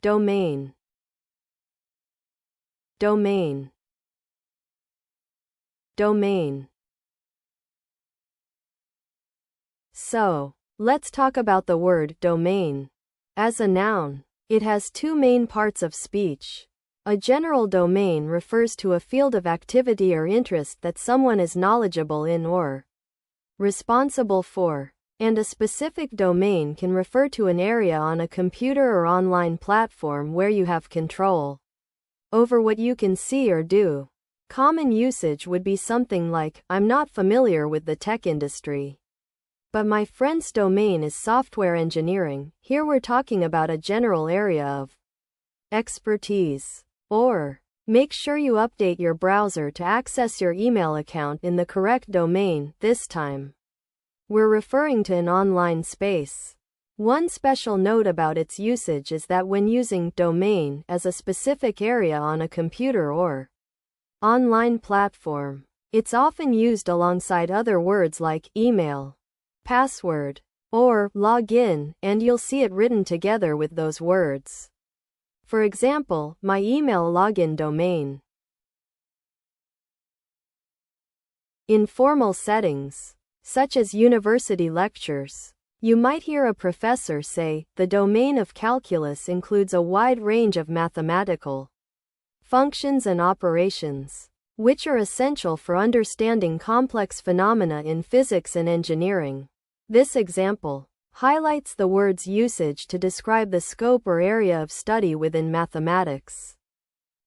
domain, domain, domain. So, let's talk about the word domain. As a noun, it has two main parts of speech. A general domain refers to a field of activity or interest that someone is knowledgeable in or responsible for. And a specific domain can refer to an area on a computer or online platform where you have control over what you can see or do. Common usage would be something like, I'm not familiar with the tech industry, but my friend's domain is software engineering. Here we're talking about a general area of expertise. Or, make sure you update your browser to access your email account in the correct domain. This time, we're referring to an online space. One special note about its usage is that when using domain as a specific area on a computer or online platform, it's often used alongside other words like email, password, or login, and you'll see it written together with those words. For example, my email login domain. In formal settings, such as university lectures, you might hear a professor say, the domain of calculus includes a wide range of mathematical functions and operations, which are essential for understanding complex phenomena in physics and engineering. This example highlights the word's usage to describe the scope or area of study within mathematics.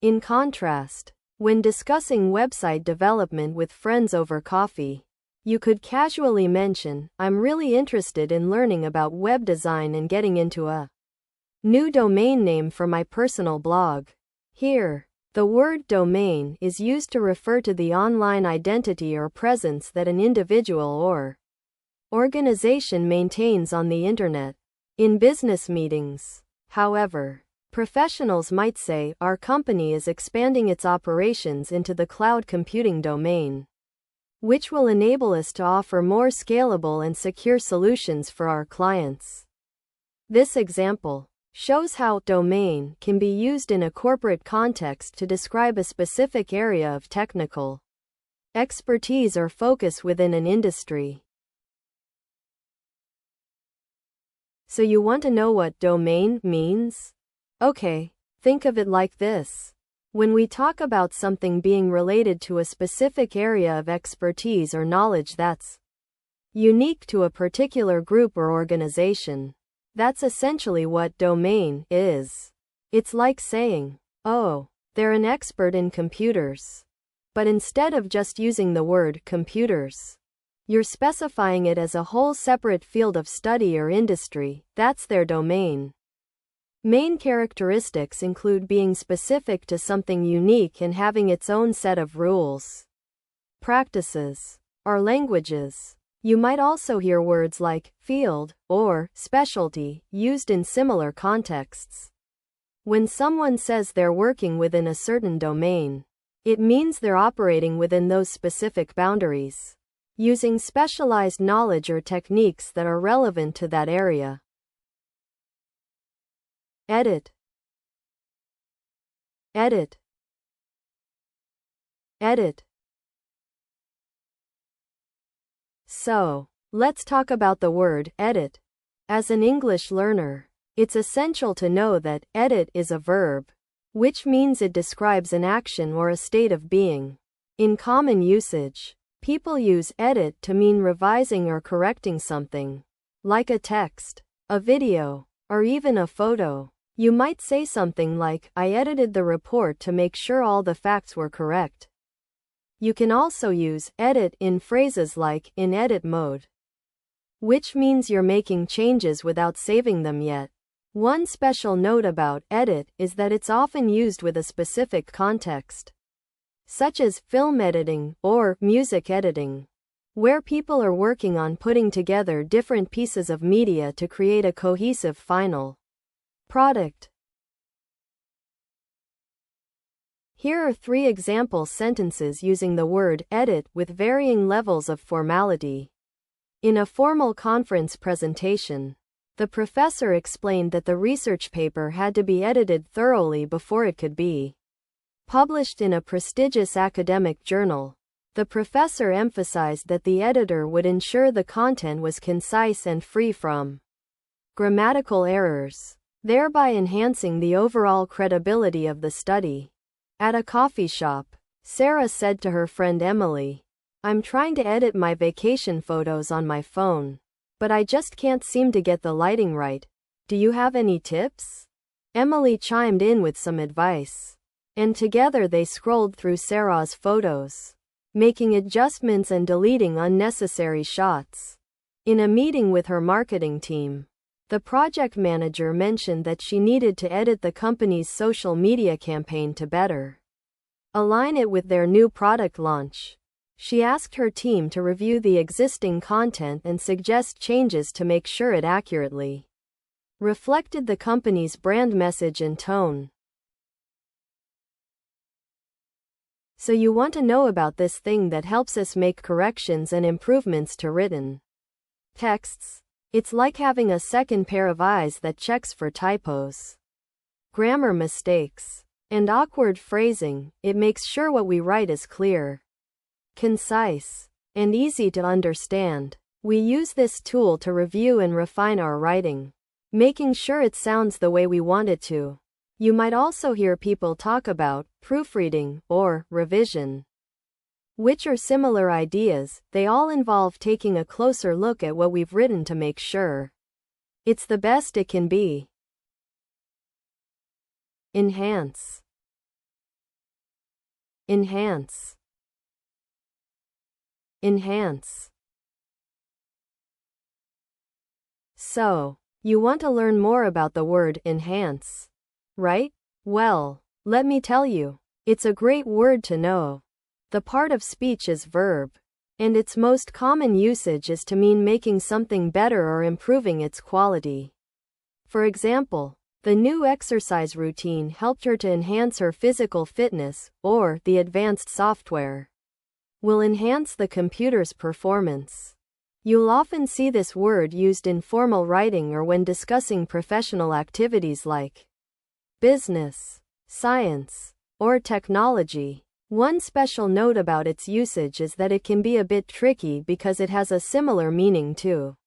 In contrast, when discussing website development with friends over coffee, you could casually mention, I'm really interested in learning about web design and getting into a new domain name for my personal blog. Here, the word domain is used to refer to the online identity or presence that an individual or organization maintains on the internet. In business meetings, however, professionals might say, our company is expanding its operations into the cloud computing domain, which will enable us to offer more scalable and secure solutions for our clients. This example shows how domain can be used in a corporate context to describe a specific area of technical expertise or focus within an industry. So you want to know what domain means? Okay, think of it like this. When we talk about something being related to a specific area of expertise or knowledge that's unique to a particular group or organization, that's essentially what domain is. It's like saying, oh, they're an expert in computers. But instead of just using the word computers, you're specifying it as a whole separate field of study or industry. That's their domain. Main characteristics include being specific to something unique and having its own set of rules, practices, or languages. You might also hear words like field or specialty used in similar contexts. When someone says they're working within a certain domain, it means they're operating within those specific boundaries, using specialized knowledge or techniques that are relevant to that area. Edit, edit, edit. So, let's talk about the word edit. As an English learner, it's essential to know that edit is a verb, which means it describes an action or a state of being. In common usage, people use edit to mean revising or correcting something, like a text, a video, or even a photo. You might say something like, I edited the report to make sure all the facts were correct. You can also use edit in phrases like in edit mode, which means you're making changes without saving them yet. One special note about edit is that it's often used with a specific context, such as film editing or music editing, where people are working on putting together different pieces of media to create a cohesive final product. Here are 3 example sentences using the word edit with varying levels of formality. In a formal conference presentation, The professor explained that the research paper had to be edited thoroughly before it could be published in a prestigious academic journal. The professor emphasized that the editor would ensure the content was concise and free from grammatical errors, thereby enhancing the overall credibility of the study. At a coffee shop, Sarah said to her friend Emily, "I'm trying to edit my vacation photos on my phone, but I just can't seem to get the lighting right. Do you have any tips?" Emily chimed in with some advice, and together they scrolled through Sarah's photos, making adjustments and deleting unnecessary shots. In a meeting with her marketing team, the project manager mentioned that she needed to edit the company's social media campaign to better align it with their new product launch. She asked her team to review the existing content and suggest changes to make sure it accurately reflected the company's brand message and tone. So you want to know about this thing that helps us make corrections and improvements to written texts. It's like having a second pair of eyes that checks for typos, grammar mistakes, and awkward phrasing. It makes sure what we write is clear, concise, and easy to understand. We use this tool to review and refine our writing, making sure it sounds the way we want it to. You might also hear people talk about proofreading or revision, which are similar ideas. They all involve taking a closer look at what we've written to make sure it's the best it can be. Enhance. Enhance. Enhance. So, you want to learn more about the word enhance, right? Well, let me tell you, it's a great word to know. The part of speech is verb, and its most common usage is to mean making something better or improving its quality. For example, the new exercise routine helped her to enhance her physical fitness, or the advanced software will enhance the computer's performance. You'll often see this word used in formal writing or when discussing professional activities like business, science, or technology. One special note about its usage is that it can be a bit tricky because it has a similar meaning to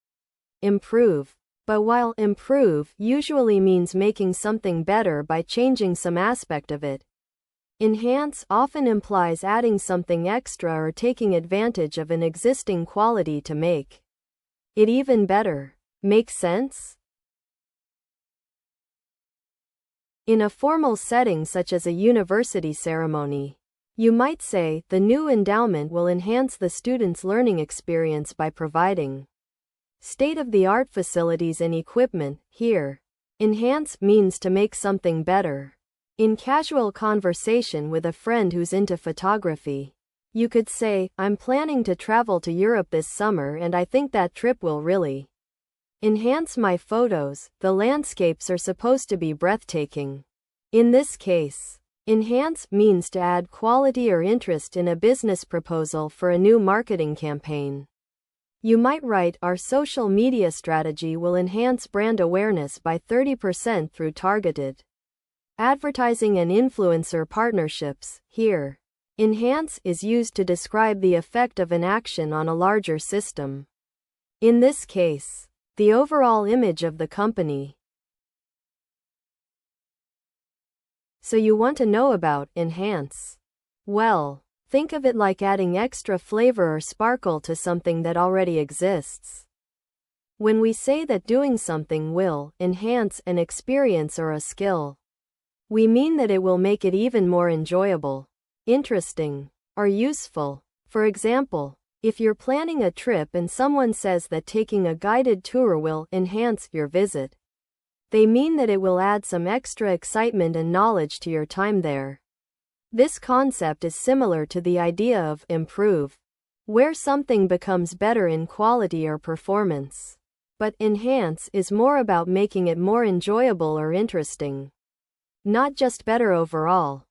improve. But while improve usually means making something better by changing some aspect of it, enhance often implies adding something extra or taking advantage of an existing quality to make it even better. Make sense? In a formal setting such as a university ceremony, you might say, the new endowment will enhance the student's learning experience by providing state-of-the-art facilities and equipment. Here, enhance means to make something better. In casual conversation with a friend who's into photography, you could say, "I'm planning to travel to Europe this summer and I think that trip will really enhance my photos. The landscapes are supposed to be breathtaking." In this case, enhance means to add quality or interest in a business proposal for a new marketing campaign. You might write, "Our social media strategy will enhance brand awareness by 30% through targeted advertising and influencer partnerships." Here, enhance is used to describe the effect of an action on a larger system. In this case, the overall image of the company. So you want to know about enhance? Well, think of it like adding extra flavor or sparkle to something that already exists. When we say that doing something will enhance an experience or a skill, we mean that it will make it even more enjoyable, interesting, or useful. For example, if you're planning a trip and someone says that taking a guided tour will enhance your visit, they mean that it will add some extra excitement and knowledge to your time there. This concept is similar to the idea of improve, where something becomes better in quality or performance. But enhance is more about making it more enjoyable or interesting, not just better overall.